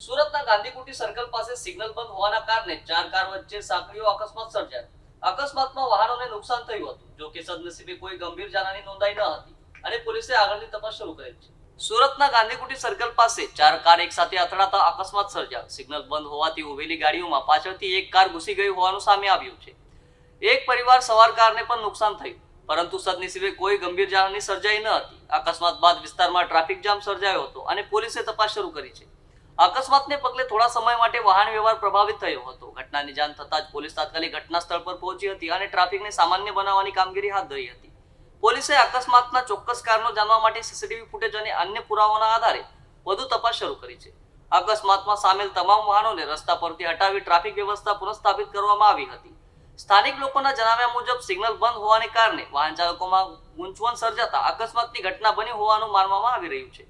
સુરતના ગાંધીકુટી સર્કલ પાસે સિગ્નલ બંધ હોવાના કારણે ચાર કાર વચ્ચે સાંકળીયો અકસ્માત સર્જાયો। અકસ્માતમાં વાહનોને નુકસાન થયું હતું, જો કે સદનસીબે કોઈ ગંભીર જાનહાની નોંધાઈ ન હતી અને પોલીસે આગળની તપાસ શરૂ કરી છે। સુરતના ગાંધીકુટી સર્કલ પાસે ચાર કાર એકસાથે અથડાતા અકસ્માત સર્જાયો। સિગ્નલ બંધ હોવાથી ઉભેલી ગાડીઓમાં પાછળથી એક કાર ઘૂસી ગઈ હોવાનું સામે આવ્યું છે। એક પરિવાર સવાર કારને પણ નુકસાન થયું, પરંતુ સદનસીબે કોઈ ગંભીર જાનહાની સર્જાઈ ન હતી। અકસ્માત બાદ વિસ્તારમાં ટ્રાફિક જામ સર્જાયો હતો અને પોલીસે તપાસ શરૂ કરી છે। અકસ્માતને પગલે થોડા સમય માટે વાહન વ્યવહાર પ્રભાવિત થયો હતો। ઘટનાની જાણ થતાં જ પોલીસ તાત્કાલિક ઘટના સ્થળ પર પહોંચી હતી અને ટ્રાફિકને સામાન્ય બનાવવાની કામગીરી હાથ ધરી હતી। પોલીસે અકસ્માતના ચોક્કસ કારણો જાણવા માટે સીસીટીવી ફૂટેજ અને અન્ય પુરાવાના આધારે વધુ તપાસ શરૂ કરી છે। અકસ્માતમાં સામેલ તમામ વાહનોને રસ્તા પરથી હટાવી ટ્રાફિક વ્યવસ્થા પુનઃસ્થાપિત કરવામાં આવી હતી। સ્થાનિક લોકોના જણાવ્યા મુજબ સિગ્નલ બંધ હોવાને કારણે વાહન ચાલકોમાં ગૂંચવણ સર્જાતા અકસ્માતની ઘટના બની હોવાનું માનવામાં આવી રહ્યું છે।